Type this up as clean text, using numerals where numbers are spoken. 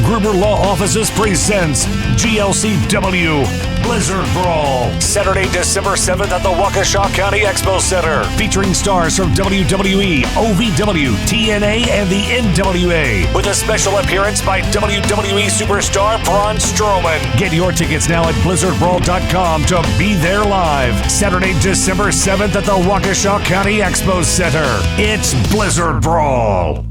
Gruber Law Offices presents GLCW Blizzard Brawl. Saturday, December 7th at the Waukesha County Expo Center. Featuring stars from WWE, OVW, TNA, and the NWA. With a special appearance by WWE superstar Braun Strowman. Get your tickets now at blizzardbrawl.com to be there live. Saturday, December 7th at the Waukesha County Expo Center. It's Blizzard Brawl.